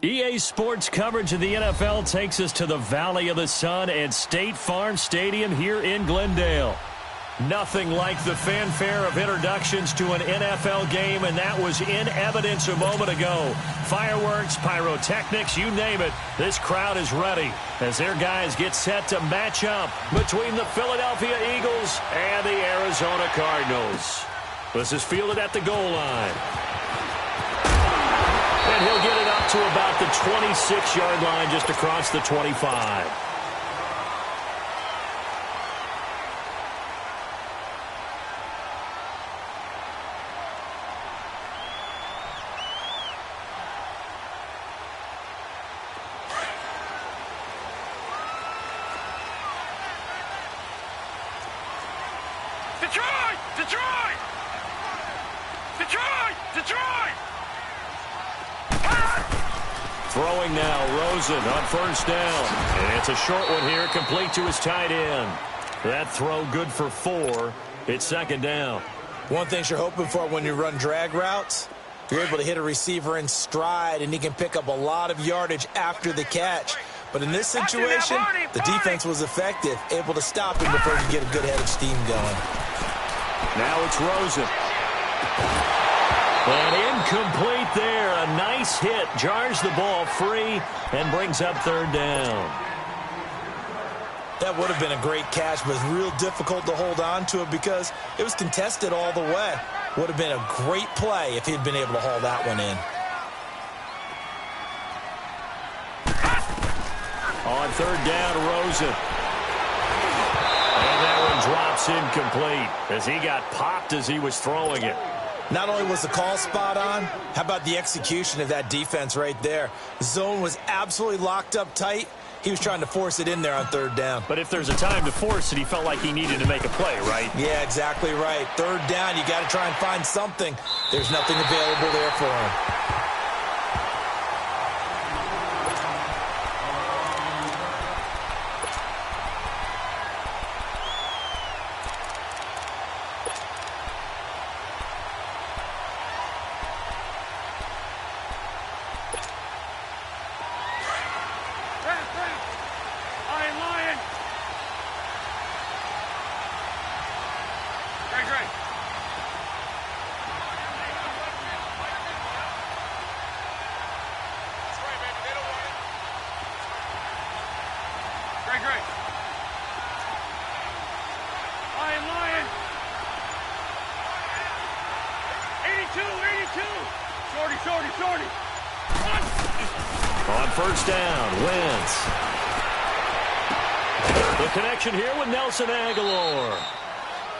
EA Sports coverage of the NFL takes us to the Valley of the Sun at State Farm Stadium here in Glendale. Nothing like the fanfare of introductions to an NFL game, and that was in evidence a moment ago. Fireworks, pyrotechnics, you name it. This crowd is ready as their guys get set to match up between the Philadelphia Eagles and the Arizona Cardinals. This is fielded at the goal line. And he'll get it up to about the 26-yard line, just across the 25. Detroit! Detroit! Detroit! Detroit! Throwing now, Rosen on first down. And it's a short one here, complete to his tight end. That throw good for 4. It's second down. One thing you're hoping for when you run drag routes, you're able to hit a receiver in stride, and he can pick up a lot of yardage after the catch. But in this situation, the defense was effective, able to stop him before he could get a good head of steam going. Now it's Rosen. And incomplete there. A nice hit. Jars the ball free and brings up third down. That would have been a great catch, but it's real difficult to hold on to it because it was contested all the way. Would have been a great play if he'd been able to haul that one in. On third down, Rosen. And that one drops incomplete as he got popped as he was throwing it. Not only was the call spot on, how about the execution of that defense right there? The zone was absolutely locked up tight. He was trying to force it in there on third down. But if there's a time to force it, he felt like he needed to make a play, right? Yeah, exactly right. Third down, you got to try and find something. There's nothing available there for him. On first down, Wentz. The connection here with Nelson Aguilar.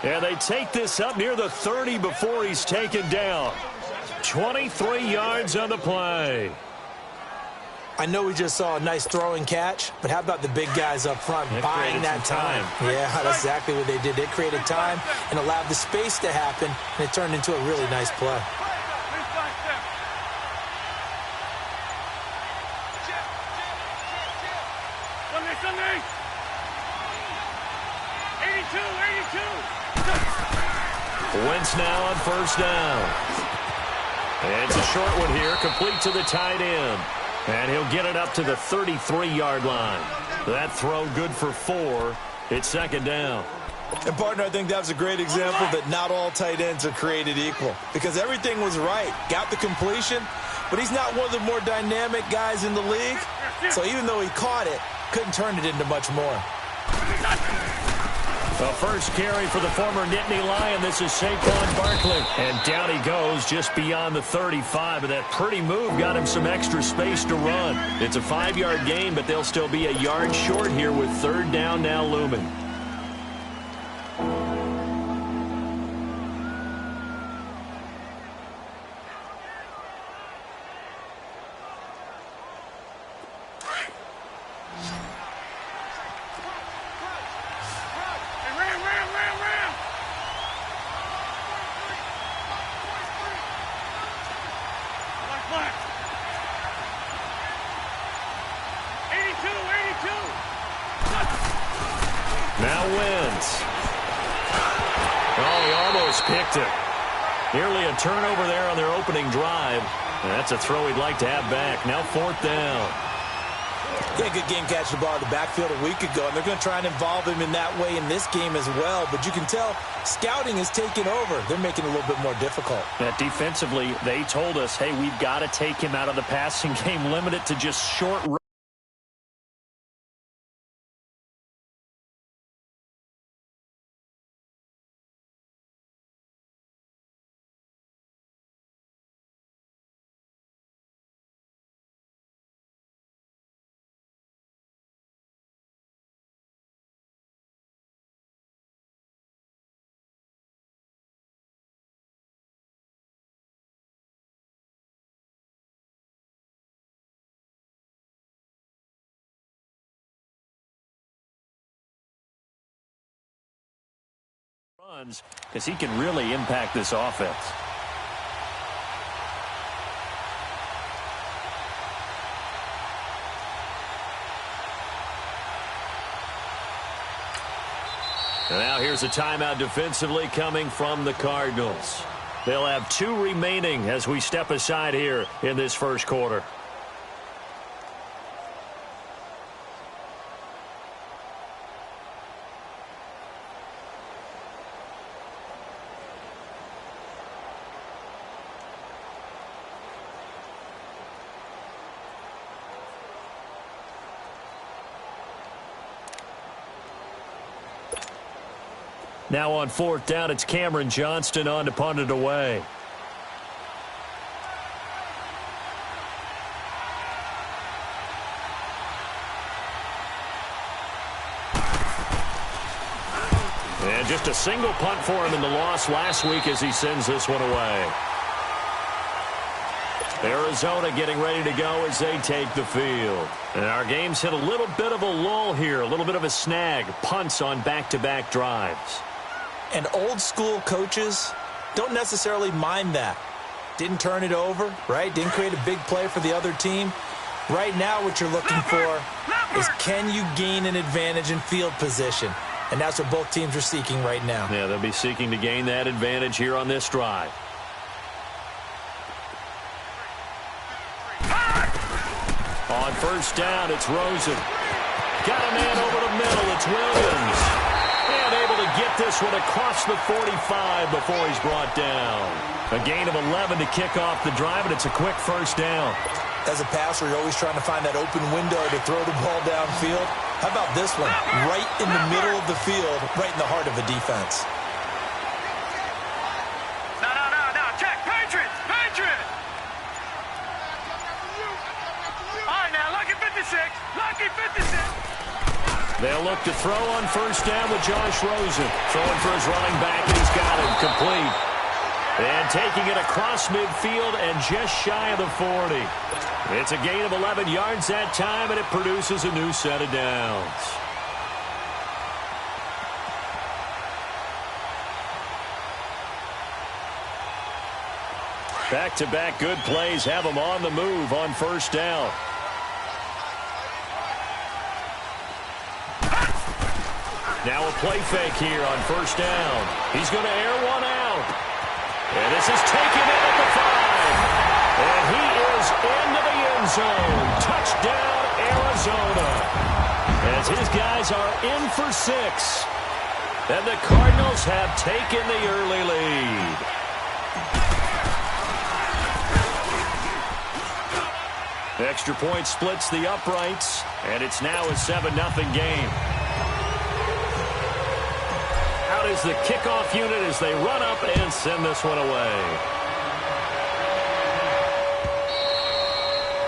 And they take this up near the 30 before he's taken down. 23 yards on the play. I know we just saw a nice throwing catch, but how about the big guys up front buying that time? Yeah, that's exactly what they did. They created time and allowed the space to happen, and it turned into a really nice play. Wentz now on first down. And it's a short one here, complete to the tight end. And he'll get it up to the 33-yard line. That throw good for 4. It's second down. And, partner, I think that was a great example that not all tight ends are created equal. Because everything was right. Got the completion, but he's not one of the more dynamic guys in the league. So even though he caught it, couldn't turn it into much more. The first carry for the former Nittany Lion. This is Saquon Barkley. And down he goes just beyond the 35. And that pretty move got him some extra space to run. It's a 5-yard gain, but they'll still be a yard short here with third down now looming. Now Wentz. Oh, he almost picked it. Nearly a turnover there on their opening drive. That's a throw he'd like to have back. Now 4th down. Yeah, good game catching the ball in the backfield a week ago, and they're going to try and involve him in that way in this game as well. But you can tell scouting is taking over. They're making it a little bit more difficult. Defensively, they told us, hey, we've got to take him out of the passing game, limit it to just short runs, because he can really impact this offense. And now here's a timeout defensively coming from the Cardinals. They'll have 2 remaining as we step aside here in this first quarter. Now on 4th down, it's Cameron Johnston on to punt it away. And just a single punt for him in the loss last week as he sends this one away. Arizona getting ready to go as they take the field. And our game's hit a little bit of a lull here, a little bit of a snag. Punts on back-to-back drives. And old-school coaches don't necessarily mind that. Didn't turn it over, right? Didn't create a big play for the other team. Right now what you're looking for is, can you gain an advantage in field position? And that's what both teams are seeking right now. Yeah, they'll be seeking to gain that advantage here on this drive. On 1st down, it's Rosen. Got a man over the middle. It's Williams. And able to get this one across the 45 before he's brought down. A gain of 11 to kick off the drive, and it's a quick 1st down. As a passer, you're always trying to find that open window to throw the ball downfield. How about this one? Right in the middle of the field, right in the heart of a defense. No. Check. Patriots. All right, now, lucky 56. Lucky 56. They'll look to throw on 1st down with Josh Rosen. Throwing for his running back, and he's got it complete. And taking it across midfield and just shy of the 40. It's a gain of 11 yards that time, and it produces a new set of downs. Back-to-back good plays have them on the move on 1st down. Now a play fake here on 1st down. He's going to air one out. And this is taken in at the 5. And he is into the end zone. Touchdown, Arizona. As his guys are in for 6. And the Cardinals have taken the early lead. Extra point splits the uprights. And it's now a 7-0 game. Out is the kickoff unit as they run up and send this one away.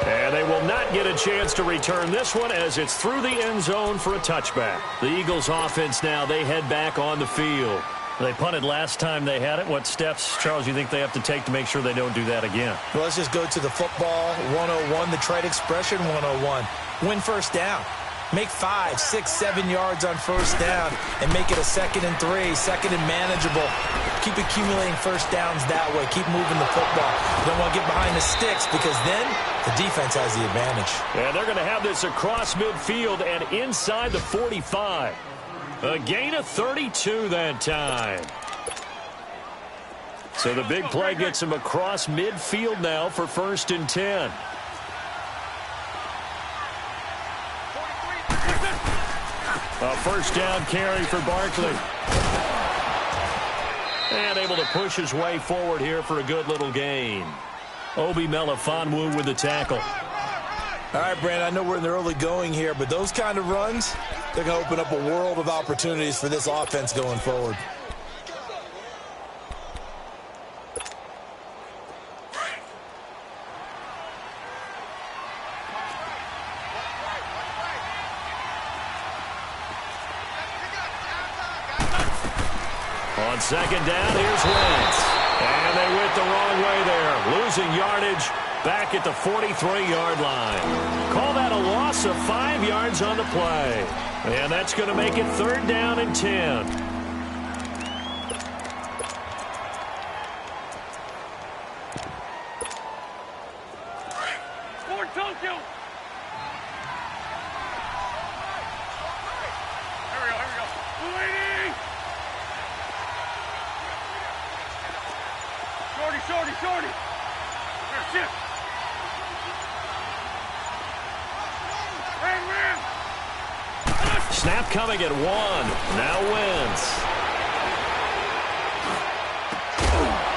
And they will not get a chance to return this one as it's through the end zone for a touchback. The Eagles offense now, they head back on the field. They punted last time they had it. What steps, Charles, you think they have to take to make sure they don't do that again? Well, let's just go to the football 101, the trade expression 101. Win 1st down. Make 5, 6, 7 yards on 1st down and make it a 2nd and 3, 2nd and manageable. Keep accumulating 1st downs that way. Keep moving the football. You don't want to get behind the sticks because then the defense has the advantage. And they're going to have this across midfield and inside the 45. A gain of 32 that time. So the big play gets him across midfield now for 1st and 10. A first down carry for Barkley. And able to push his way forward here for a good little gain. Obi Melifonwu with the tackle. All right, Brandon, I know we're in the early going here, but those kind of runs, they're going to open up a world of opportunities for this offense going forward. On 2nd down, here's Wentz. And they went the wrong way there. Losing yardage back at the 43-yard line. Call that a loss of 5 yards on the play. And that's going to make it 3rd down and 10. Ford Tokyo. Here we go. Waiting. Shorty. Here, shift. Ran. Snap coming at 1. Now Wentz.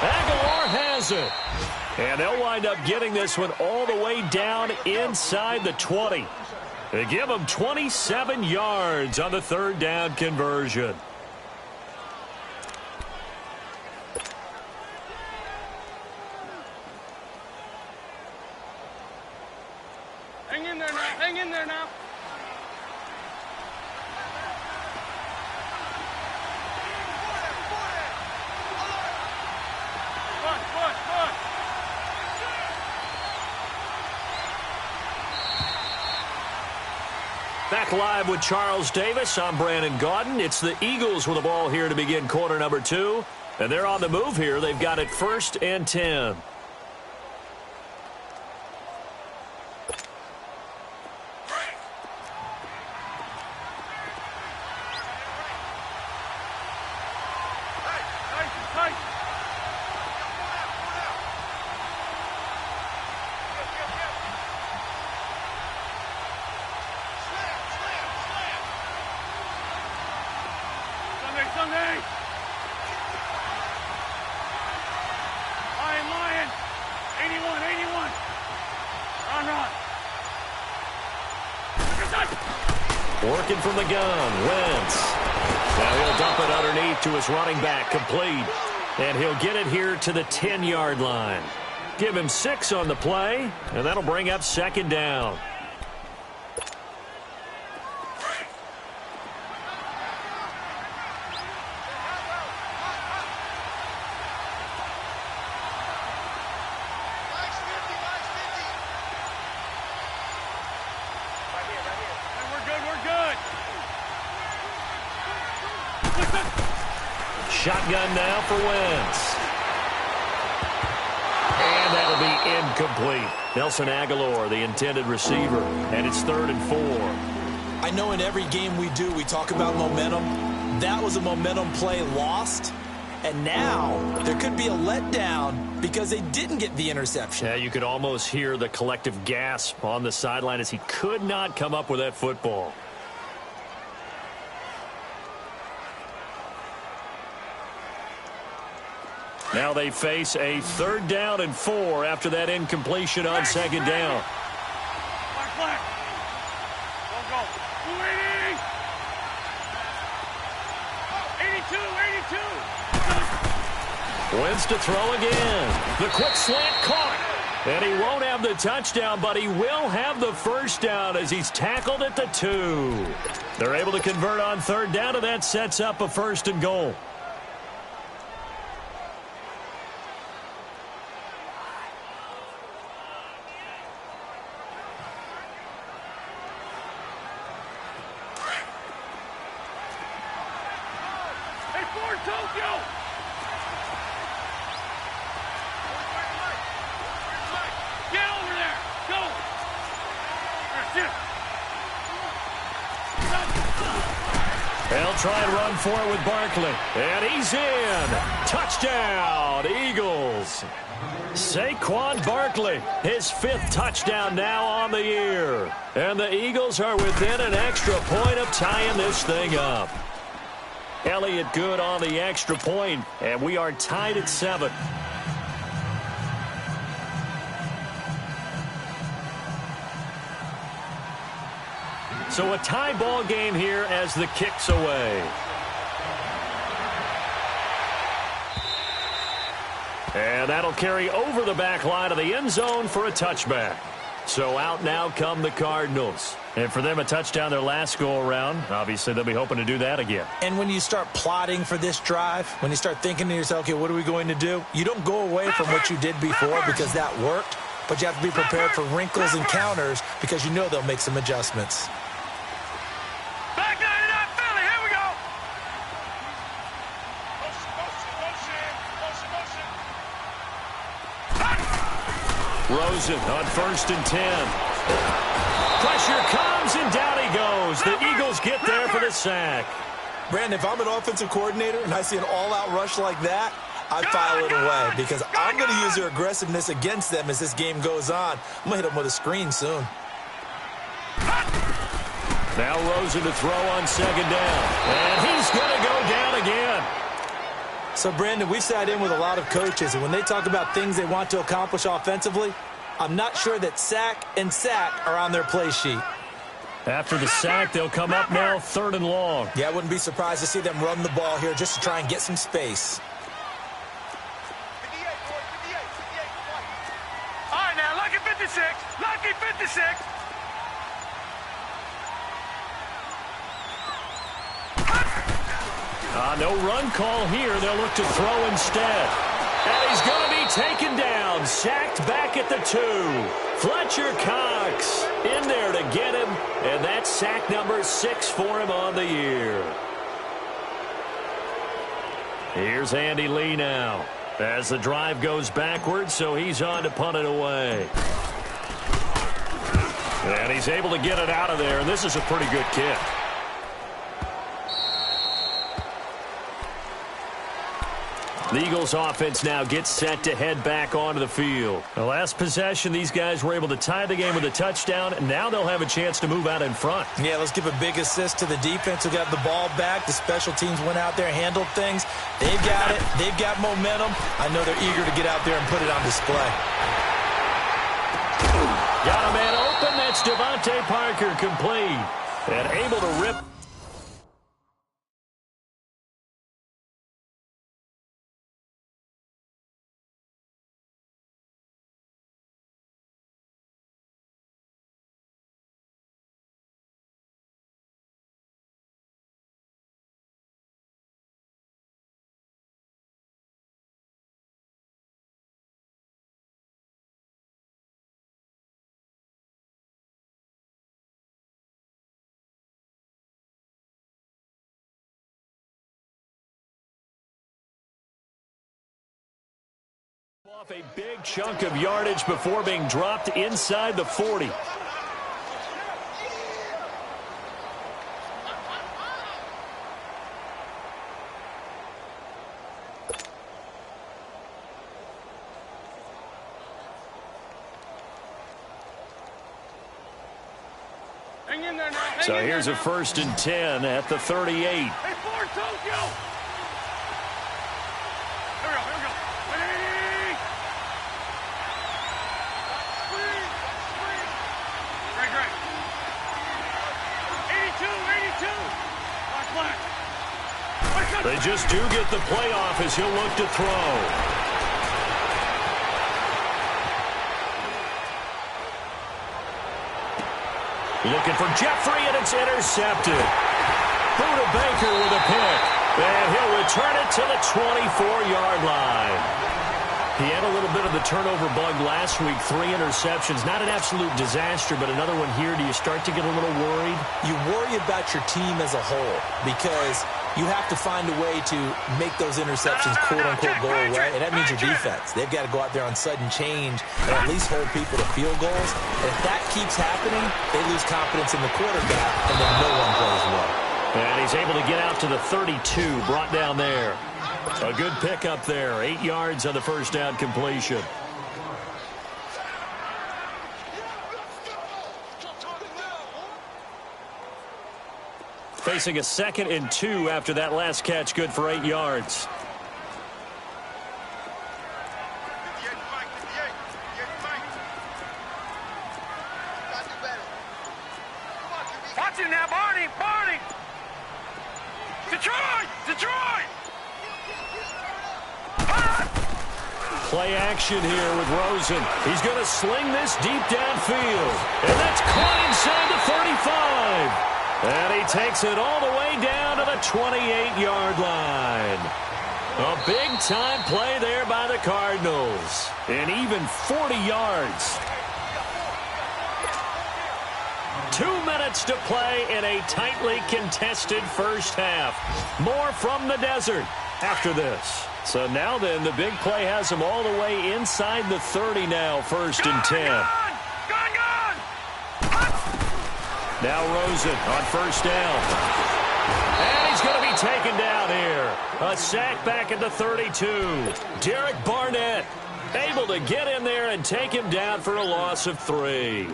Aguilar has it. And they'll wind up getting this one all the way down inside the 20. They give them 27 yards on the 3rd down conversion. Hang in there now. Push. Back live with Charles Davis. I'm Brandon Gaudin. It's the Eagles with the ball here to begin quarter number 2. And they're on the move here. They've got it 1st and 10. Sunday. Lion. 81. Run. Working from the gun, Wentz. Now he'll dump it underneath to his running back, complete. And he'll get it here to the 10-yard line. Give him 6 on the play, and that'll bring up 2nd down. Shotgun now for Wentz. And that'll be incomplete. Nelson Aguilar, the intended receiver, and it's 3rd and 4. I know in every game we do, we talk about momentum. That was a momentum play lost. And now there could be a letdown because they didn't get the interception. Yeah, you could almost hear the collective gasp on the sideline as he could not come up with that football. Now they face a 3rd down and 4 after that incompletion on 2nd down. Black. Go. 82. Wentz to throw again. The quick slant caught. And he won't have the touchdown, but he will have the 1st down as he's tackled at the 2. They're able to convert on 3rd down, and that sets up a 1st and goal. Tokyo! Get over there! Go! That's it! They'll try and run for it with Barkley. And he's in. Touchdown, Eagles. Saquon Barkley, his 5th touchdown now on the year. And the Eagles are within an extra point of tying this thing up. Elliott good on the extra point, and we are tied at 7. So a tie ball game here as the kick's away. And that'll carry over the back line of the end zone for a touchback. So out now come the Cardinals. And for them, a touchdown their last go-around. Obviously, they'll be hoping to do that again. And when you start plotting for this drive, when you start thinking to yourself, okay, what are we going to do? You don't go away from what you did before because that worked, but you have to be prepared for wrinkles and counters because you know they'll make some adjustments. Back 99, Philly, here we go. Rosen on 1st and 10. Pressure comes, and down he goes. The Eagles get there for the sack. Brandon, if I'm an offensive coordinator and I see an all-out rush like that, I file it away because I'm going to use their aggressiveness against them as this game goes on. I'm going to hit them with a screen soon. Now Rosen to throw on 2nd down. And he's going to go down again. So, Brandon, we've sat in with a lot of coaches, and when they talk about things they want to accomplish offensively, I'm not sure that sack and sack are on their play sheet. After the sack, they'll come up now 3rd and long. Yeah, I wouldn't be surprised to see them run the ball here just to try and get some space. All right, now, lucky 56. Lucky 56. No run call here. They'll look to throw instead. And he's going to be taken down. Sacked back at the 2. Fletcher Cox in there to get him. And that's sack number 6 for him on the year. Here's Andy Lee now. As the drive goes backwards, so he's on to punt it away. And he's able to get it out of there. And this is a pretty good kick. The Eagles offense now gets set to head back onto the field. The last possession, these guys were able to tie the game with a touchdown, and now they'll have a chance to move out in front. Yeah, let's give a big assist to the defense who got the ball back. The special teams went out there, handled things. They've got it. They've got momentum. I know they're eager to get out there and put it on display. Got a man open. That's Devontae Parker complete. And able to rip. Off a big chunk of yardage before being dropped inside the 40. Hang in there now. So here's a 1st and 10 at the 38. Hey, Ford, Tokyo. Here we go, here we go. Hey! Great, great. 82, 82. Black. They just do get the playoff as he'll look to throw. Looking for Jeffrey, and it's intercepted. Buda Baker with a pick. And he'll return it to the 24-yard line. He had a little bit of the turnover bug last week. 3 interceptions. Not an absolute disaster, but another one here. Do you start to get a little worried? You worry about your team as a whole because you have to find a way to make those interceptions quote-unquote go away, and that means your defense. They've got to go out there on sudden change and at least hold people to field goals. And if that keeps happening, they lose confidence in the quarterback, and then no one plays well. And he's able to get out to the 32, brought down there. A good pickup there, 8 yards on the first down completion. Facing a 2nd and 2 after that last catch, good for 8 yards. Watch it now, Barney! Barney! Detroit! Detroit! Play action here with Rosen. He's going to sling this deep downfield. And that's caught inside the 35. And he takes it all the way down to the 28-yard line. A big-time play there by the Cardinals. And even 40 yards. 2 minutes to play in a tightly contested first half. More from the desert after this. So now then, the big play has them all the way inside the 30 now, 1st and 10. Gone! Now Rosen on 1st down. And he's going to be taken down here. A sack back at the 32. Derek Barnett able to get in there and take him down for a loss of 3.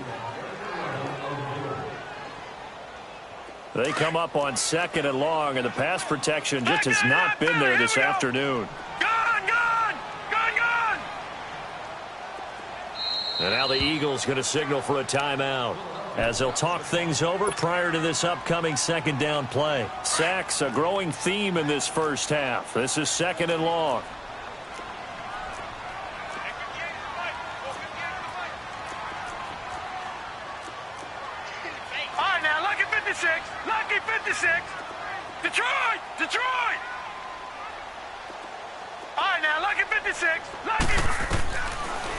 They come up on 2nd and long, and the pass protection just has not been there this afternoon. Gone! And now the Eagles going to signal for a timeout as they'll talk things over prior to this upcoming 2nd down play. Sacks, a growing theme in this first half. This is 2nd and long. All right, now, lucky 56. Lucky 56. Detroit! Detroit! All right, now, lucky 56. Lucky.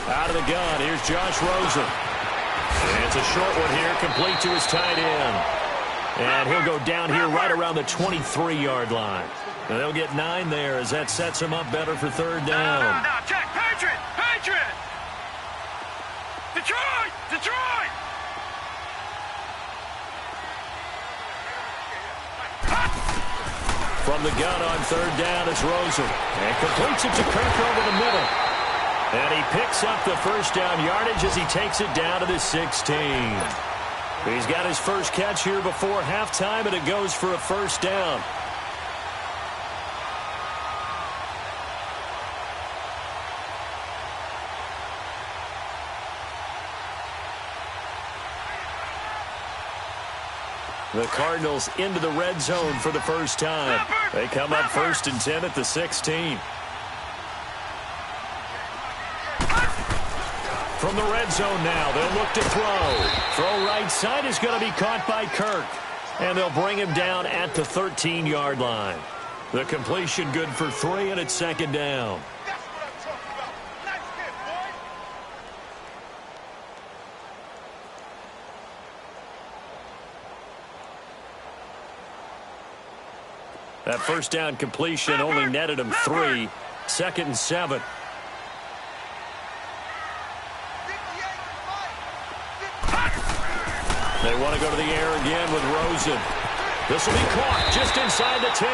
Out of the gun, here's Josh Rosen. And it's a short one here, complete to his tight end. And he'll go down here right around the 23-yard line. And they'll get 9 there as that sets him up better for 3rd down. No, check. Patriot! Patriot! Detroit! Detroit! From the gun on 3rd down, it's Rosen. And completes it to Kirk over the middle. And he picks up the 1st down yardage as he takes it down to the 16. He's got his first catch here before halftime, and it goes for a 1st down. The Cardinals into the red zone for the first time. They come up 1st and 10 at the 16. From the red zone now, they'll look to throw. Throw right side is going to be caught by Kirk. And they'll bring him down at the 13-yard line. The completion good for 3, and it's 2nd down. That 1st down completion only netted him 3. 2nd and 7. They want to go to the air again with Rosen. This will be caught just inside the 10.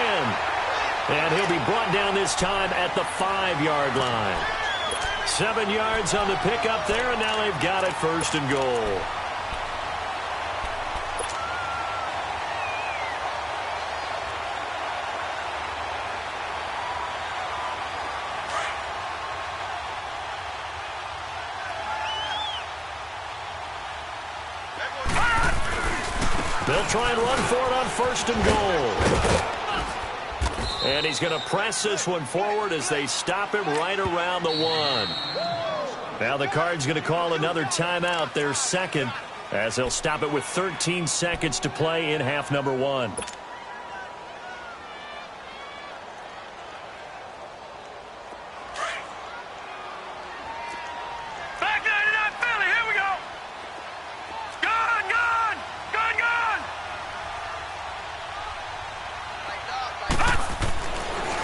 And he'll be brought down this time at the 5-yard line. 7 yards on the pickup there, and now they've got it 1st and goal. They'll try and run for it on 1st and goal. And he's going to press this one forward as they stop him right around the 1. Now the Cards going to call another timeout, their 2nd, as they'll stop it with 13 seconds to play in half number 1.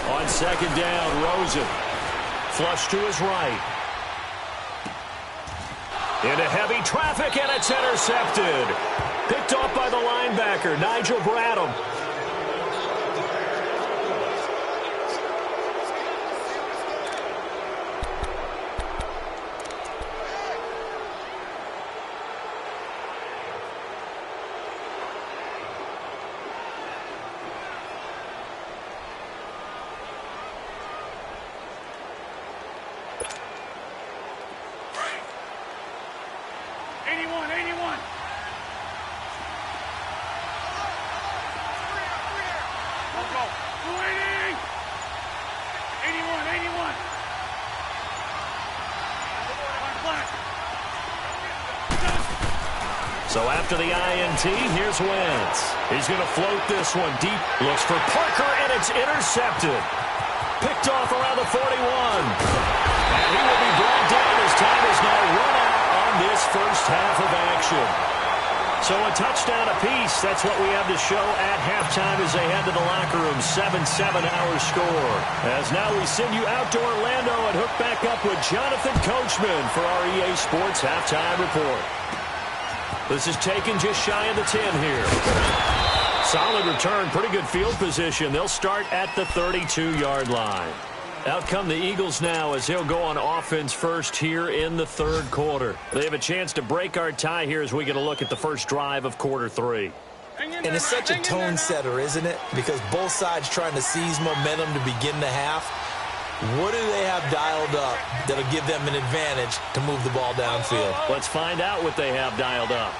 On 2nd down, Rosen. Flush to his right. Into heavy traffic, and it's intercepted. Picked off by the linebacker, Nigel Bradham. So after the INT, here's Wentz. He's going to float this one deep. Looks for Parker, and it's intercepted. Picked off around the 41. And he will be brought down as time is now run out on this first half of action. So a touchdown apiece. That's what we have to show at halftime as they head to the locker room. 7-7 our score. As now we send you out to Orlando and hook back up with Jonathan Coachman for our EA Sports Halftime Report. This is taken just shy of the 10 here. Solid return, pretty good field position. They'll start at the 32-yard line. Out come the Eagles now as he'll go on offense first here in the third quarter. They have a chance to break our tie here as we get a look at the first drive of quarter 3. And it's such a tone setter, isn't it? Because both sides trying to seize momentum to begin the half. What do they have dialed up that'll give them an advantage to move the ball downfield? Let's find out what they have dialed up.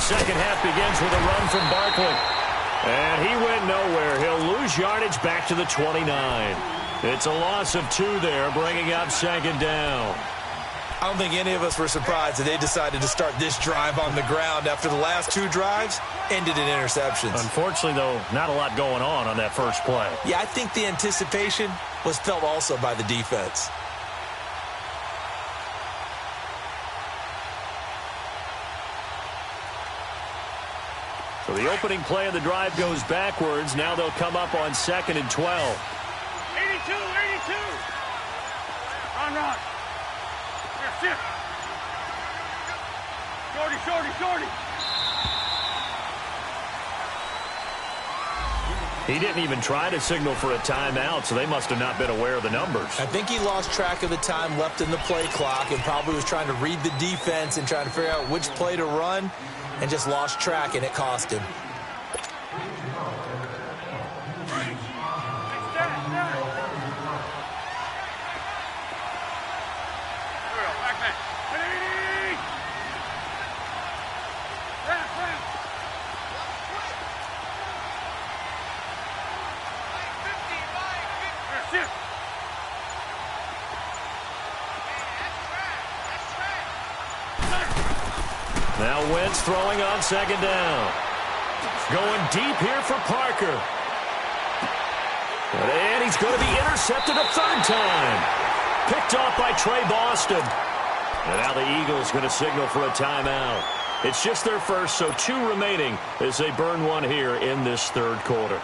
Second half begins with a run from Barkley. And he went nowhere. He'll lose yardage back to the 29. It's a loss of 2 there, bringing up second down. I don't think any of us were surprised that they decided to start this drive on the ground after the last 2 drives ended in interceptions. Unfortunately, though, not a lot going on that first play. Yeah, I think the anticipation was felt also by the defense. So the opening play of the drive goes backwards. Now they'll come up on 2nd and 12. 82. Run. Here, sit. Shorty. He didn't even try to signal for a timeout, so they must have not been aware of the numbers. I think he lost track of the time left in the play clock and probably was trying to read the defense and trying to figure out which play to run and just lost track, and it cost him. Now Wentz throwing on second down. Going deep here for Parker. And he's going to be intercepted a third time. Picked off by Trey Boston. And now the Eagles going to signal for a timeout. It's just their first, so 2 remaining as they burn one here in this third quarter.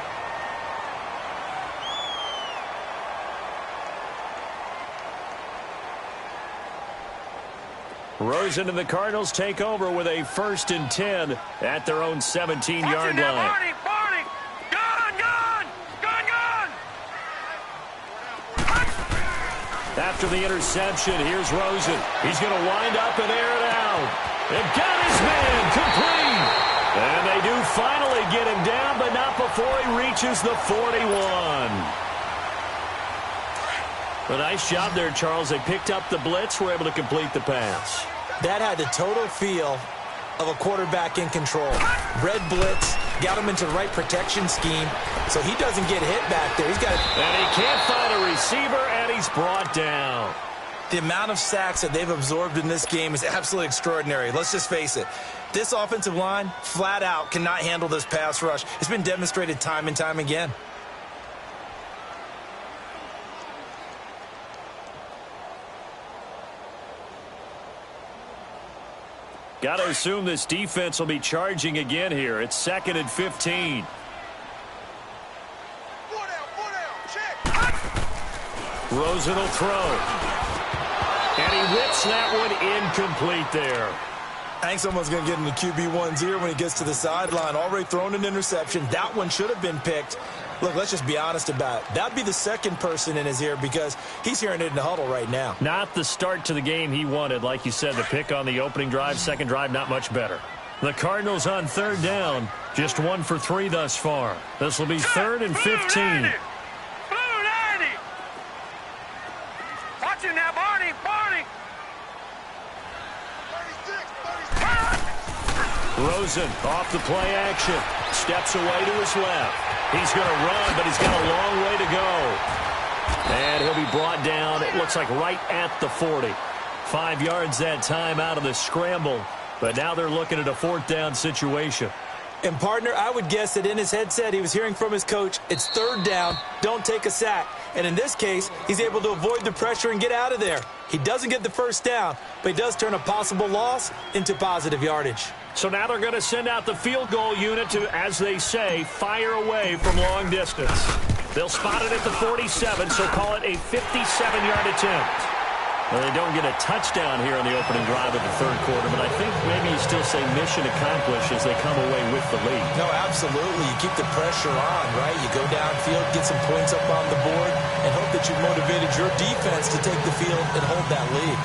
Rosen and the Cardinals take over with a 1st and 10 at their own 17-yard line. Barney! Gun! After the interception, here's Rosen. He's going to wind up and air it out. And got his man complete. And they do finally get him down, but not before he reaches the 41. A nice job there, Charles. They picked up the blitz, were able to complete the pass. That had the total feel of a quarterback in control. Red blitz, got him into the right protection scheme, so he doesn't get hit back there. And he can't find a receiver, and he's brought down. The amount of sacks that they've absorbed in this game is absolutely extraordinary. Let's just face it. This offensive line, flat out, cannot handle this pass rush. It's been demonstrated time and time again. Got to assume this defense will be charging again here. It's 2nd and 15. Rosen will throw. And he whips that one incomplete there. I think someone's going to get in the QB1's ear when he gets to the sideline. Already thrown an interception. That one should have been picked. Look, let's just be honest about it. That'd be the second person in his ear because he's hearing it in the huddle right now. Not the start to the game he wanted. Like you said, the pick on the opening drive, second drive, not much better. The Cardinals on 3rd down, just 1 for 3 thus far. This will be 3rd and 15. Watch it now, Barney! Rosen off the play action. Steps away to his left. He's going to run, but he's got a long way to go. And he'll be brought down, it looks like right at the 40. 5 yards that time out of the scramble. But now they're looking at a 4th down situation. And, partner, I would guess that in his headset he was hearing from his coach, it's 3rd down, don't take a sack. And in this case, he's able to avoid the pressure and get out of there. He doesn't get the 1st down, but he does turn a possible loss into positive yardage. So now they're going to send out the field goal unit to, as they say, fire away from long distance. They'll spot it at the 47, so call it a 57-yard attempt. Well, they don't get a touchdown here on the opening drive of the 3rd quarter, but I think maybe you still say mission accomplished as they come away with the lead. No, absolutely. You keep the pressure on, right? You go downfield, get some points up on the board, and hope that you've motivated your defense to take the field and hold that lead.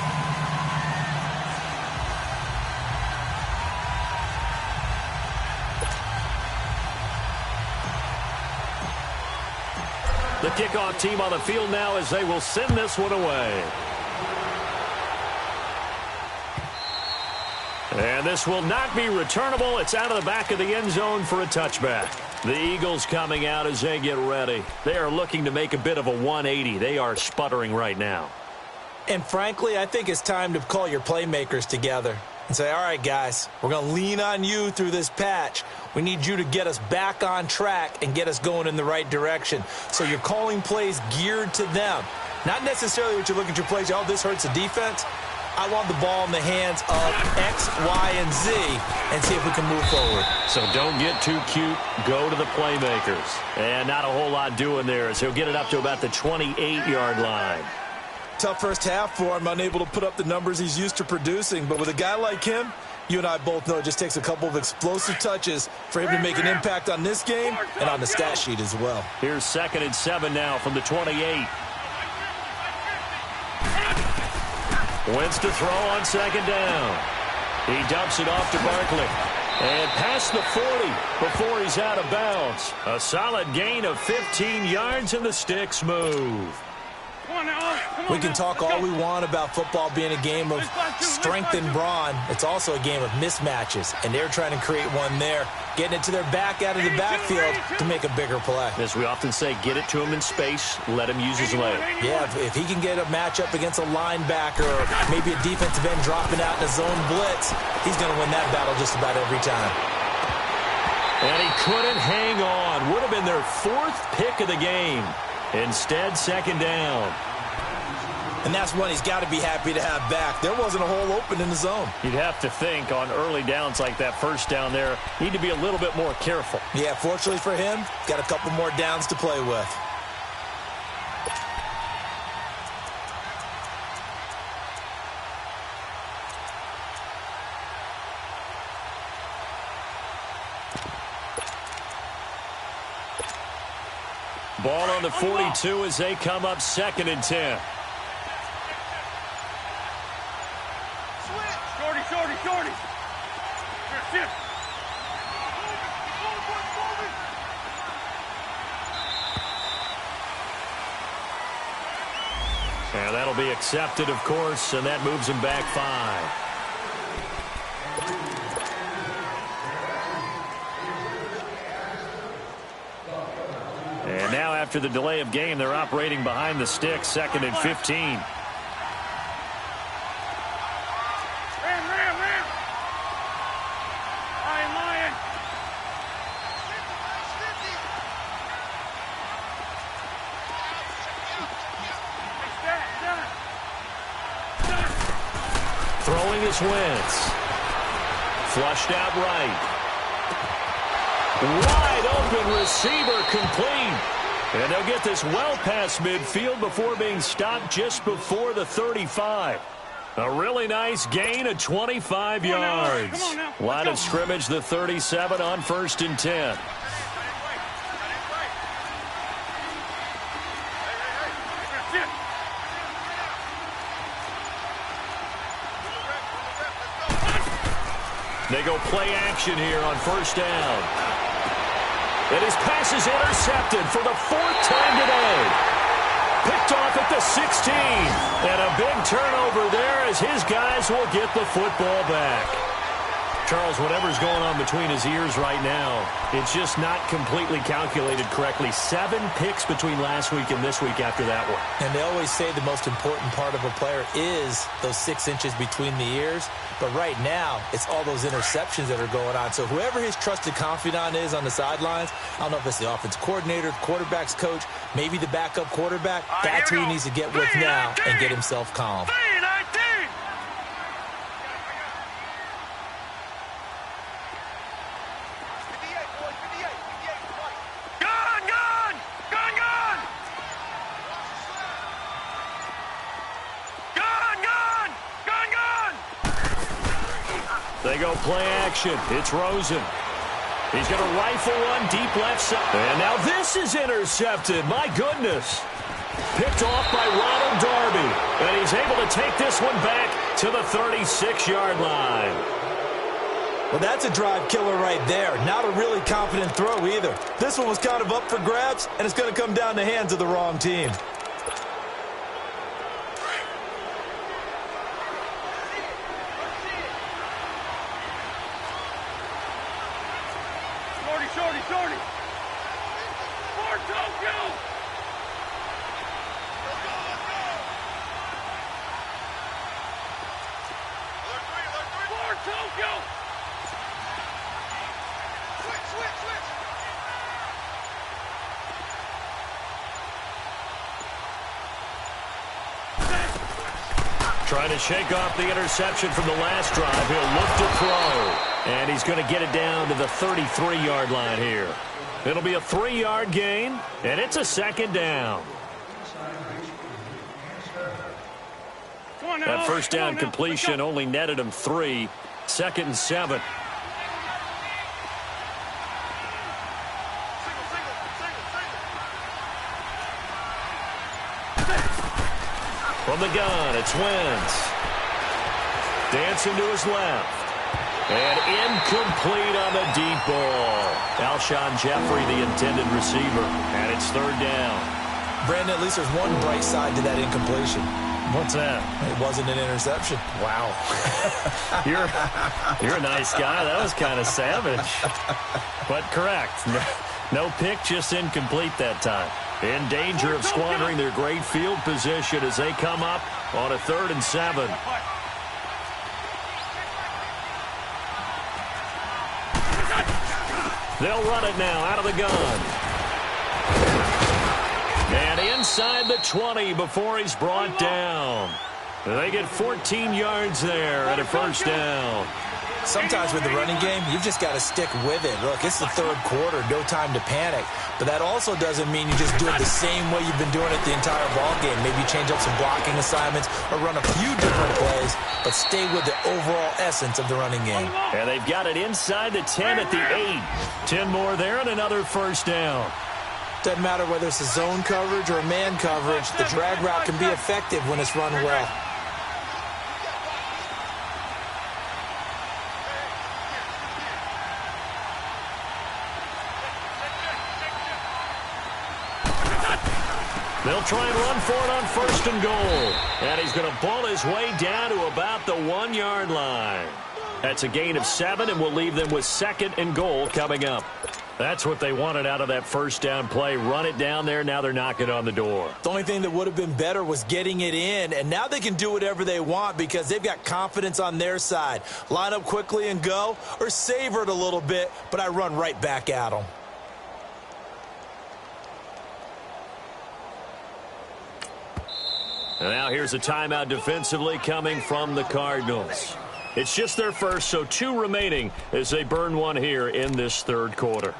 The kickoff team on the field now as they will send this one away. And this will not be returnable. It's out of the back of the end zone for a touchback. The Eagles coming out as they get ready. They are looking to make a bit of a 180. They are sputtering right now. And frankly, I think it's time to call your playmakers together and say, all right, guys, we're going to lean on you through this patch. We need you to get us back on track and get us going in the right direction. So you're calling plays geared to them. Not necessarily what you look at your plays, oh, this hurts the defense. I want the ball in the hands of X, Y, and Z and see if we can move forward. So don't get too cute. Go to the playmakers. And not a whole lot doing there as he'll get it up to about the 28-yard line. Tough first half for him, unable to put up the numbers he's used to producing. But with a guy like him, you and I both know it just takes a couple of explosive touches for him to make an impact on this game and on the stat sheet as well. Here's 2nd and 7 now from the 28. Wentz to throw on 2nd down. He dumps it off to Barkley. And past the 40 before he's out of bounds. A solid gain of 15 yards and the sticks move. We can talk all we want about football being a game of strength and brawn. It's also a game of mismatches, and they're trying to create one there, getting it to their back out of the backfield to make a bigger play. As we often say, get it to him in space, let him use his leg. Yeah, if he can get a matchup against a linebacker or maybe a defensive end dropping out in a zone blitz, he's going to win that battle just about every time. And he couldn't hang on. Would have been their 4th pick of the game. Instead, 2nd down. And that's one he's got to be happy to have back. There wasn't a hole open in the zone. You'd have to think on early downs like that 1st down there, need to be a little bit more careful. Yeah, fortunately for him, got a couple more downs to play with. Ball on the 42 as they come up 2nd and 10. Shorty. And that'll be accepted, of course, and that moves him back 5. And now after the delay of game, they're operating behind the sticks, 2nd and 15. Throwing is Wentz. Flushed out right. Wide open receiver complete. And they'll get this well past midfield before being stopped just before the 35. A really nice gain of 25 yards. Line of scrimmage, the 37 on 1st and 10. They go play action here on 1st down. And his pass is intercepted for the 4th time today. Picked off at the 16. And a big turnover there as his guys will get the football back. Charles, whatever's going on between his ears right now, it's just not completely calculated correctly. 7 picks between last week and this week after that one. And they always say the most important part of a player is those 6 inches between the ears. But right now, it's all those interceptions that are going on. So whoever his trusted confidant is on the sidelines, I don't know if it's the offense coordinator, the quarterback's coach, maybe the backup quarterback, that's who he needs to get with now and get himself calm. They go play action. It's Rosen. He's going to rifle one deep left side. And now this is intercepted. My goodness. Picked off by Ronald Darby. And he's able to take this one back to the 36-yard line. Well, that's a drive killer right there. Not a really confident throw either. This one was kind of up for grabs, and it's going to come down the hands of the wrong team. Shorty. For Tokyo. For Tokyo. Switch. Trying to shake off the interception from the last drive. He'll look to throw. And he's going to get it down to the 33-yard line here. It'll be a 3-yard gain, and it's a 2nd down. That first down completion only netted him 3. 2nd and 7. From the gun, it's Wentz. Dancing to his left. And incomplete on the deep ball. Alshon Jeffrey, the intended receiver. And it's 3rd down. Brandon, at least there's one bright side to that incompletion. What's that? It wasn't an interception. Wow. You're a nice guy. That was kind of savage. But correct. No pick, just incomplete that time. In danger of squandering their great field position as they come up on a 3rd and 7. They'll run it now out of the gun. And inside the 20 before he's brought down. They get 14 yards there and a 1st down. Sometimes with the running game, you've just got to stick with it. Look, it's the 3rd quarter, no time to panic. But that also doesn't mean you just do it the same way you've been doing it the entire ball game. Maybe change up some blocking assignments or run a few different plays, but stay with the overall essence of the running game. And they've got it inside the 10 at the 8. 10 more there and another 1st down. Doesn't matter whether it's a zone coverage or a man coverage, the drag route can be effective when it's run well. They'll try and run for it on 1st and goal. And he's going to ball his way down to about the 1-yard line. That's a gain of 7, and will leave them with 2nd and goal coming up. That's what they wanted out of that 1st down play. Run it down there. Now they're knocking on the door. The only thing that would have been better was getting it in, and now they can do whatever they want because they've got confidence on their side. Line up quickly and go, or savor it a little bit, but I run right back at them. And now here's a timeout defensively coming from the Cardinals. It's just their first, so 2 remaining as they burn one here in this 3rd quarter.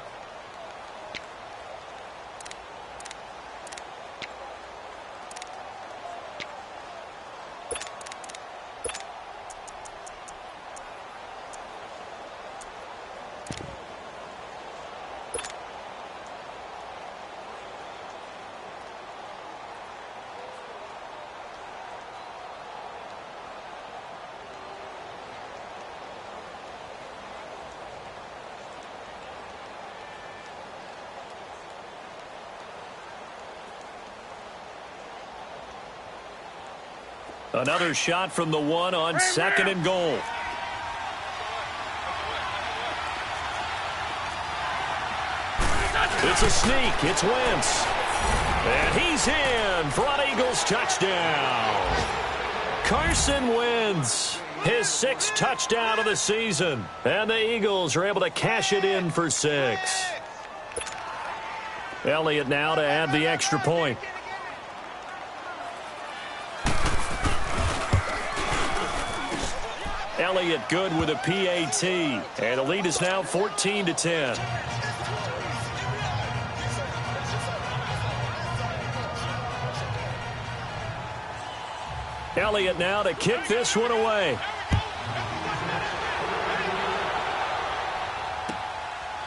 Another shot from the 1 on 2nd and goal. It's a sneak. It's Wentz. And he's in for an Eagles touchdown. Carson Wentz, his 6th touchdown of the season. And the Eagles are able to cash it in for 6. Elliott now to add the extra point. Elliott good with a PAT. And the lead is now 14-10. Elliott now to kick this one away.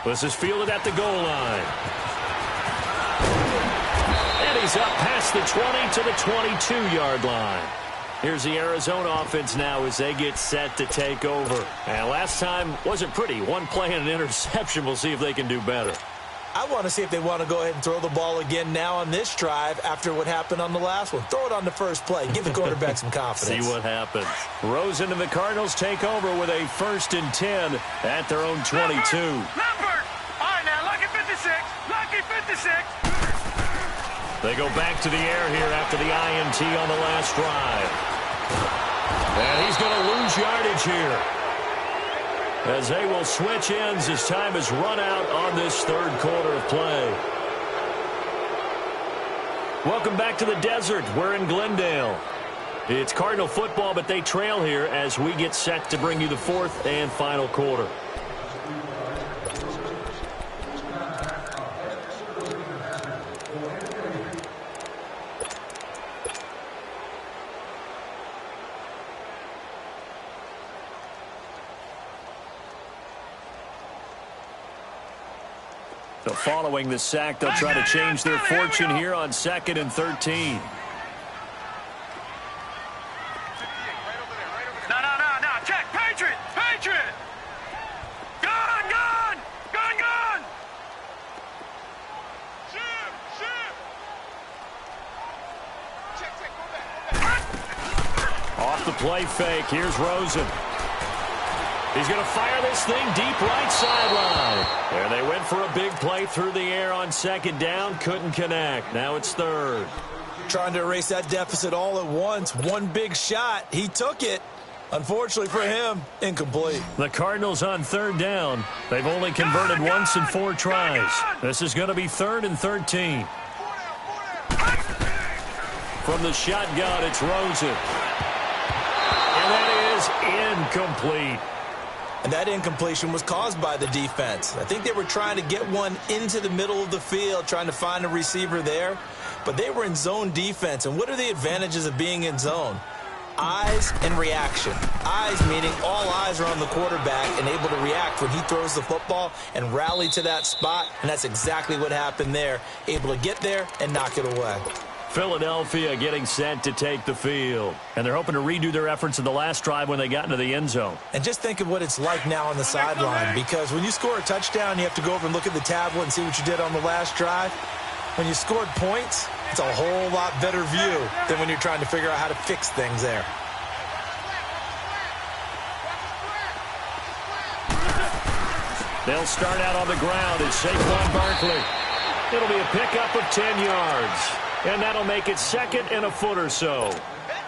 This is fielded at the goal line. And he's up past the 20 to the 22-yard line. Here's the Arizona offense now as they get set to take over. And last time wasn't pretty. One play and an interception. We'll see if they can do better. I want to see if they want to go ahead and throw the ball again now on this drive after what happened on the last one. Throw it on the first play. Give the quarterback some confidence. See what happens. Rosen and the Cardinals take over with a 1st and 10 at their own 22. Lambert! All right, now, lucky 56. Lucky 56. They go back to the air here after the INT on the last drive. And he's going to lose yardage here, as they will switch ends as time is run out on this 3rd quarter of play. Welcome back to the desert. We're in Glendale. It's Cardinal football, but they trail here as we get set to bring you the 4th and final quarter. So following the sack, they'll try to change their fortune here on 2nd and 13. No. Check. Patriot. Gun. Ship. Check. Go back. Off the play fake. Here's Rosen. He's going to fire this thing deep right sideline. And they went for a big play through the air on 2nd down. Couldn't connect. Now it's 3rd. Trying to erase that deficit all at once. One big shot. He took it. Unfortunately for him, incomplete. The Cardinals on 3rd down. They've only converted once in 4 tries. This is going to be 3rd and 13. From the shotgun, it's Rosen. And that is incomplete. And that incompletion was caused by the defense. I think they were trying to get one into the middle of the field, trying to find a receiver there. But they were in zone defense. And what are the advantages of being in zone? Eyes and reaction. Eyes meaning all eyes are on the quarterback and able to react when he throws the football and rally to that spot. And that's exactly what happened there. Able to get there and knock it away. Philadelphia getting set to take the field. And they're hoping to redo their efforts in the last drive when they got into the end zone. And just think of what it's like now on the sideline, because when you score a touchdown, you have to go over and look at the tablet and see what you did on the last drive. When you scored points, it's a whole lot better view than when you're trying to figure out how to fix things there. They'll start out on the ground as Saquon Barkley. It'll be a pickup of 10 yards. And that'll make it 2nd and a foot or so.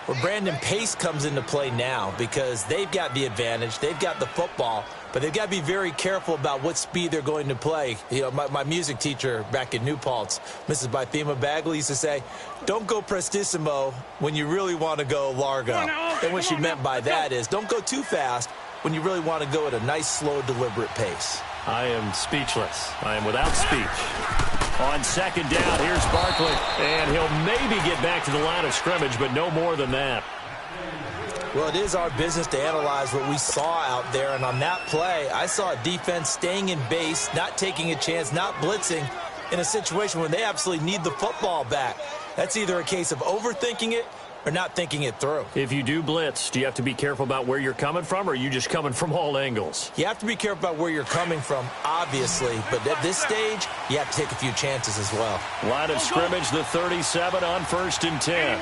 Well, Brandon, pace comes into play now because they've got the advantage. They've got the football, but they've got to be very careful about what speed they're going to play. You know, my music teacher back in New Paltz, Mrs. Bythema Bagley, used to say, don't go prestissimo when you really want to go largo. And what she meant by that is don't go too fast when you really want to go at a nice, slow, deliberate pace. I am speechless. I am without speech. On 2nd down, here's Barkley. And he'll maybe get back to the line of scrimmage, but no more than that. Well, it is our business to analyze what we saw out there. And on that play, I saw a defense staying in base, not taking a chance, not blitzing in a situation where they absolutely need the football back. That's either a case of overthinking it or not thinking it through. If you do blitz, do you have to be careful about where you're coming from, or are you just coming from all angles? You have to be careful about where you're coming from, obviously. But at this stage, you have to take a few chances as well. Line of scrimmage, the 37 on 1st and 10.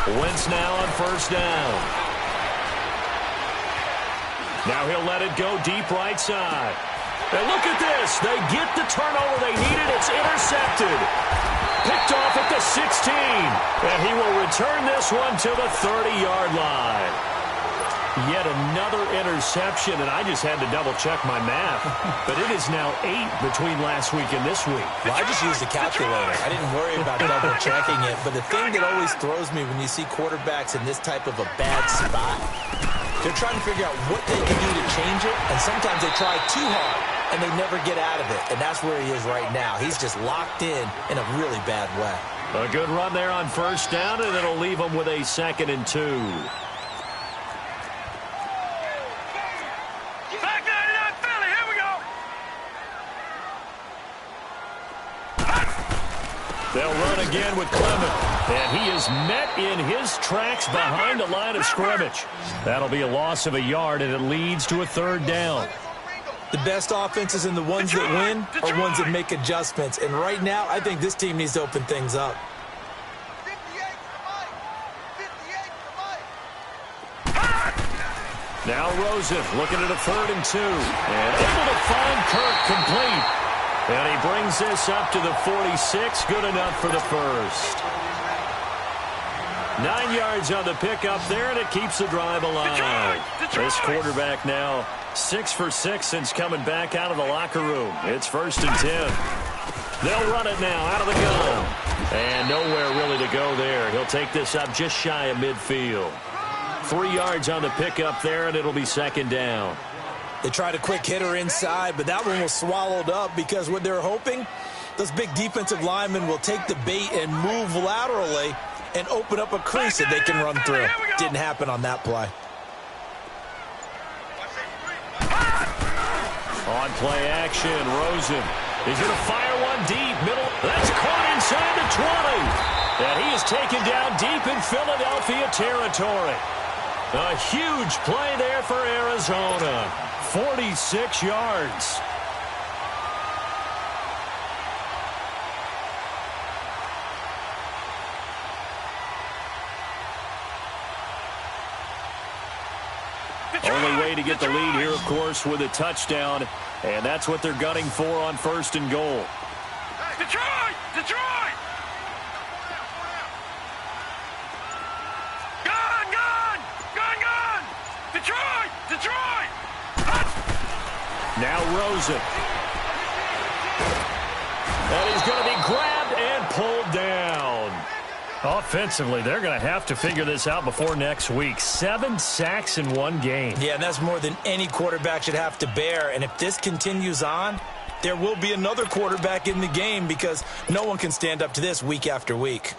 81. Wentz now on 1st down. Now he'll let it go deep right side. And look at this. They get the turnover they needed. It's intercepted. Picked off at the 16. And he will return this one to the 30-yard line. Yet another interception, and I just had to double-check my math. But it is now 8 between last week and this week. Well, I just used a calculator. I didn't worry about double-checking it. But the thing that always throws me when you see quarterbacks in this type of a bad spot, they're trying to figure out what they can do to change it, and sometimes they try too hard, and they never get out of it. And that's where he is right now. He's just locked in a really bad way. A good run there on first down, and it'll leave him with a 2nd and 2. They'll run again with Clement, and he is met in his tracks behind the line of scrimmage. That'll be a loss of a yard, and it leads to a 3rd down. The best offenses and the ones that win are ones that make adjustments. And right now, I think this team needs to open things up. Now Rosen looking at a 3rd and 2, and able to find Kirk complete. And he brings this up to the 46. Good enough for the first. 9 yards on the pickup there, and it keeps the drive alive. This quarterback now 6 for 6 since coming back out of the locker room. It's 1st and 10. They'll run it now out of the gun. And nowhere really to go there. He'll take this up just shy of midfield. 3 yards on the pickup there, and it'll be 2nd down. They tried a quick hitter inside, but that one was swallowed up because what they're hoping, those big defensive linemen will take the bait and move laterally and open up a crease that they can run through. Didn't happen on that play. On play action, Rosen is going to fire one deep, middle. That's caught inside the 20. And he is taken down deep in Philadelphia territory. A huge play there for Arizona. 46 yards. Only way to get the lead here, of course, with a touchdown. And that's what they're gunning for on 1st and goal. Detroit! Detroit! Gun! Gun! Gun! Gun! Detroit! Detroit! Now Rosen. And he's going to be grabbed and pulled down. Offensively, they're going to have to figure this out before next week. 7 sacks in one game. Yeah, and that's more than any quarterback should have to bear. And if this continues on, there will be another quarterback in the game because no one can stand up to this week after week.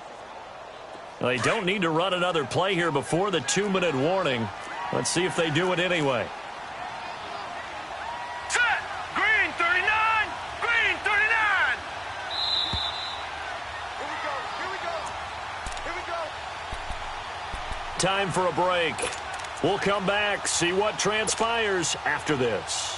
Well, they don't need to run another play here before the 2-minute warning. Let's see if they do it anyway. Set! Green 39! Green 39! Here we go! Here we go! Here we go! Time for a break. We'll come back, see what transpires after this.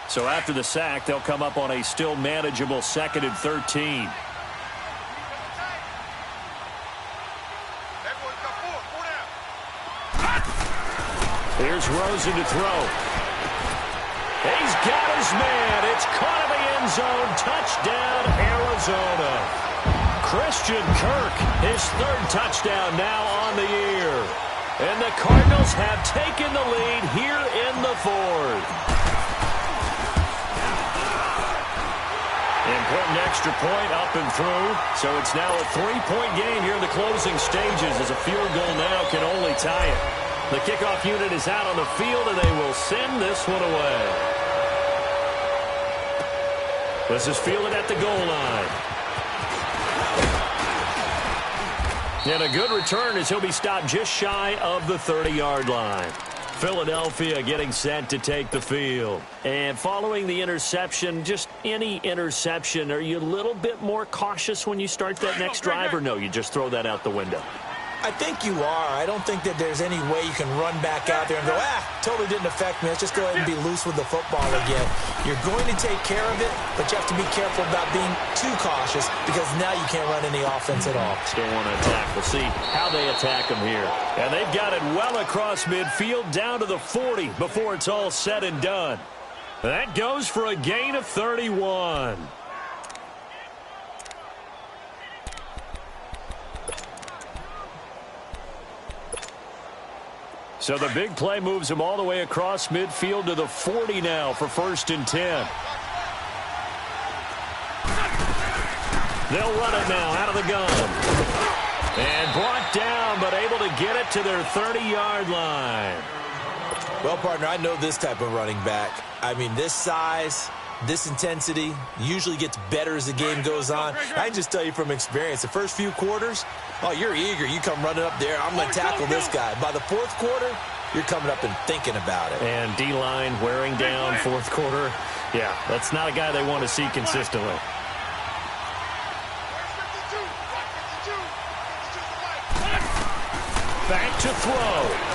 So after the sack, they'll come up on a still manageable 2nd and 13. Here's Rosen to throw. He's got his man. It's caught in the end zone. Touchdown, Arizona. Christian Kirk, his 3rd touchdown now on the year. And the Cardinals have taken the lead here in the 4th. Important extra point up and through. So it's now a 3-point game here in the closing stages as a field goal now can only tie it. The kickoff unit is out on the field, and they will send this one away. This is fielded at the goal line. And a good return as he'll be stopped just shy of the 30-yard line. Philadelphia getting set to take the field. And following the interception, just any interception, are you a little bit more cautious when you start that next drive, or no, you just throw that out the window? I think you are. I don't think that there's any way you can run back out there and go, totally didn't affect me. Let's just go ahead and be loose with the football again. You're going to take care of it, but you have to be careful about being too cautious because now you can't run any offense at all. Still want to attack. We'll see how they attack them here. And they've got it well across midfield down to the 40 before it's all said and done. That goes for a gain of 31. So the big play moves him all the way across midfield to the 40 now for 1st and 10. They'll run it now out of the gun. And brought down, but able to get it to their 30-yard line. Well, partner, I know this type of running back. I mean, this size, this intensity usually gets better as the game goes on. I can just tell you from experience, the first few quarters, oh, you're eager. You come running up there. I'm going to tackle this guy. By the 4th quarter, you're coming up and thinking about it. And D-line wearing down 4th quarter. Yeah, that's not a guy they want to see consistently. Back to throw.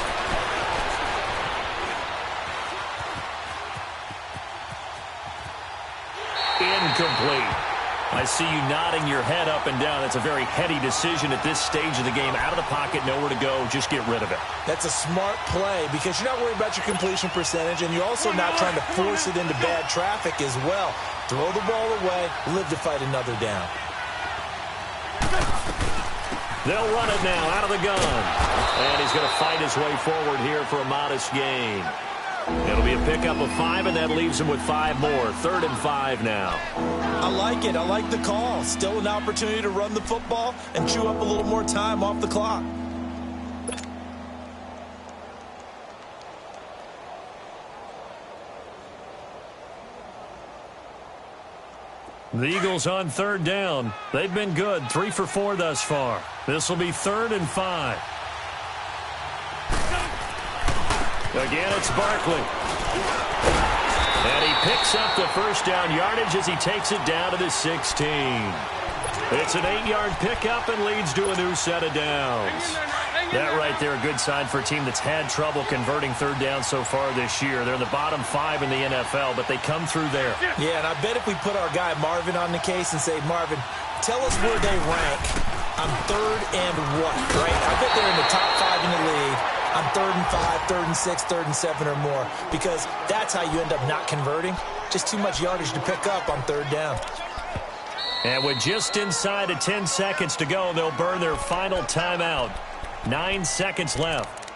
Incomplete. I see you nodding your head up and down. That's a very heady decision at this stage of the game. Out of the pocket, nowhere to go. Just get rid of it. That's a smart play because you're not worried about your completion percentage, and you're also not trying to force it into bad traffic as well. Throw the ball away, live to fight another down. They'll run it now out of the gun. And he's going to fight his way forward here for a modest gain. It'll be a pickup of 5, and that leaves him with 5 more. 3rd and 5 now. I like it. I like the call. Still an opportunity to run the football and chew up a little more time off the clock. The Eagles on 3rd down. They've been good. 3 for 4 thus far. This will be 3rd and 5. Again, it's Barkley. And he picks up the 1st down yardage as he takes it down to the 16. It's an 8-yard pickup and leads to a new set of downs. That right there, a good sign for a team that's had trouble converting 3rd down so far this year. They're in the bottom 5 in the NFL, but they come through there. Yeah, and I bet if we put our guy Marvin on the case and say, Marvin, tell us where they rank on 3rd and what, right? I bet they're in the top 5 in the league on 3rd and 5, 3rd and 6, 3rd and 7 or more, because that's how you end up not converting. Just too much yardage to pick up on 3rd down. And with just inside of 10 seconds to go, they'll burn their final timeout. 9 seconds left.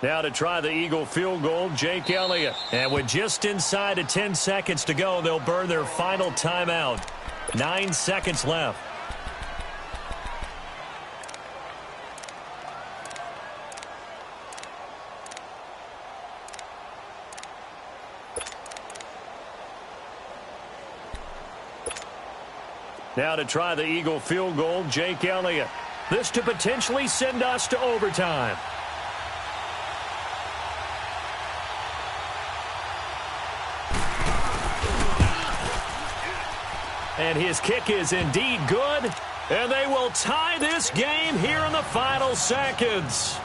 Now to try the Eagle field goal, Jake Elliott. And with just inside of 10 seconds to go, they'll burn their final timeout. 9 seconds left. Now to try the Eagle field goal, Jake Elliott. This to potentially send us to overtime. And his kick is indeed good. And they will tie this game here in the final seconds.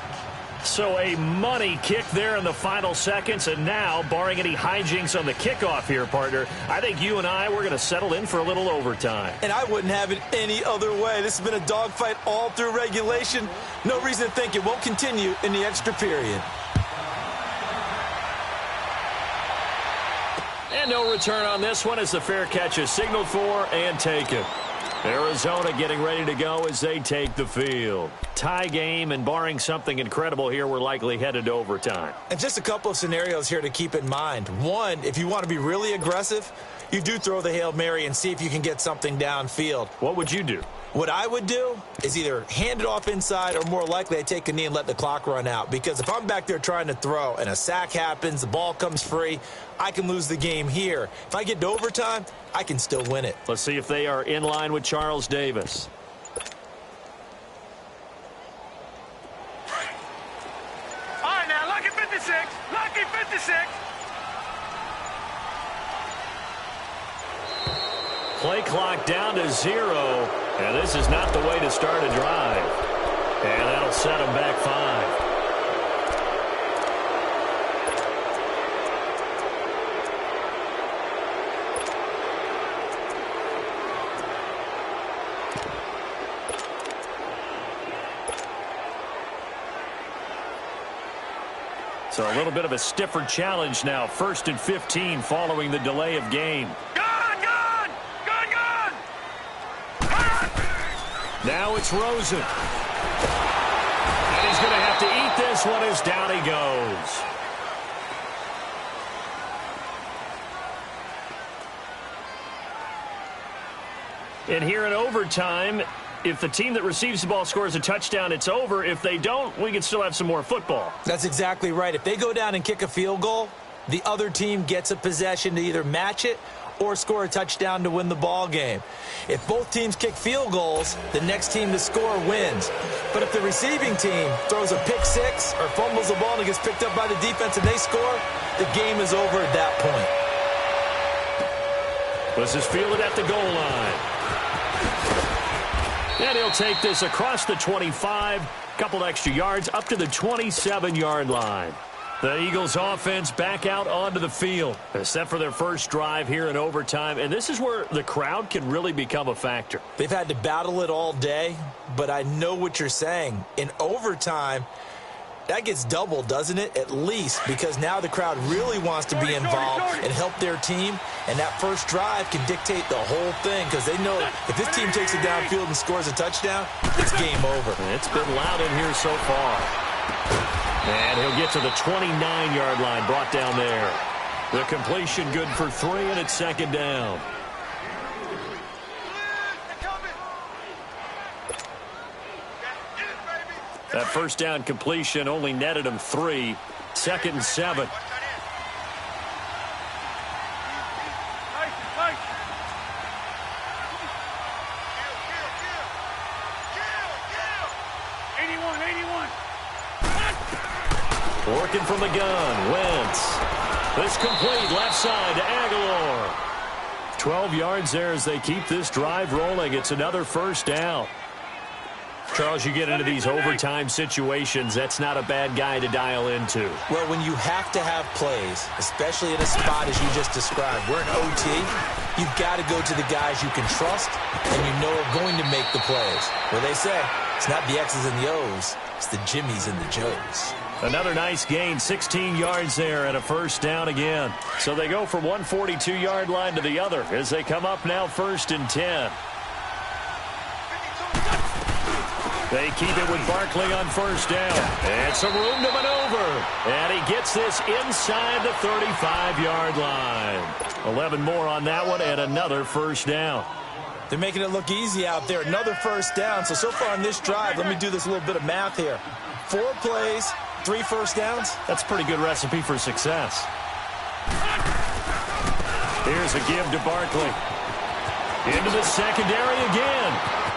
So a money kick there in the final seconds. And now, barring any hijinks on the kickoff here, partner, I think you and I, we're going to settle in for a little overtime. And I wouldn't have it any other way. This has been a dogfight all through regulation. No reason to think it won't continue in the extra period. And no return on this one as the fair catch is signaled for and taken. Arizona getting ready to go as they take the field. Tie game, and barring something incredible here, we're likely headed to overtime. And just a couple of scenarios here to keep in mind. One, if you want to be really aggressive, you do throw the Hail Mary and see if you can get something downfield. What would you do? What I would do is either hand it off inside or more likely I take a knee and let the clock run out. Because if I'm back there trying to throw and a sack happens, the ball comes free, I can lose the game here. If I get to overtime, I can still win it. Let's see if they are in line with Charles Davis. All right, now, lucky 56. Lucky 56. play clock down to 0. And this is not the way to start a drive. And that'll set them back 5. So a little bit of a stiffer challenge now. 1st and 15 following the delay of game. Gone! Now it's Rosen. And he's going to have to eat this one as down he goes. And here in overtime, if the team that receives the ball scores a touchdown, it's over. If they don't, we can still have some more football. That's exactly right. If they go down and kick a field goal, the other team gets a possession to either match it or score a touchdown to win the ball game. If both teams kick field goals, the next team to score wins. But if the receiving team throws a pick six or fumbles the ball and it gets picked up by the defense and they score, the game is over at that point. This is fielded at the goal line. And he'll take this across the 25, couple extra yards up to the 27-yard line. The Eagles offense back out onto the field, set for their first drive here in overtime. And this is where the crowd can really become a factor. They've had to battle it all day, but I know what you're saying. In overtime, that gets doubled, doesn't it? At least, because now the crowd really wants to be involved and help their team. And that first drive can dictate the whole thing because they know if this team takes it downfield and scores a touchdown, it's game over. It's been loud in here so far. And he'll get to the 29-yard line, brought down there. The completion good for 3, and it's 2nd down. That first down completion only netted him 3. 2nd and 7. Working from the gun, Wentz. This complete left side to Aguilar. 12 yards there as they keep this drive rolling. It's another first down. Charles, you get into these overtime situations, that's not a bad guy to dial into. Well, when you have to have plays, especially in a spot as you just described, we're in OT, you've got to go to the guys you can trust and you know are going to make the plays. Where they say, it's not the X's and the O's, it's the Jimmies and the Joes. Another nice gain, 16 yards there and a first down again. So they go from one 42-yard line to the other as they come up now 1st and 10. They keep it with Barkley on first down. And some room to maneuver. And he gets this inside the 35-yard line. 11 more on that one and another first down. They're making it look easy out there. Another first down. So far on this drive, let me do this little bit of math here. 4 plays, 3 first downs. That's a pretty good recipe for success. Here's a give to Barkley. Into the secondary again.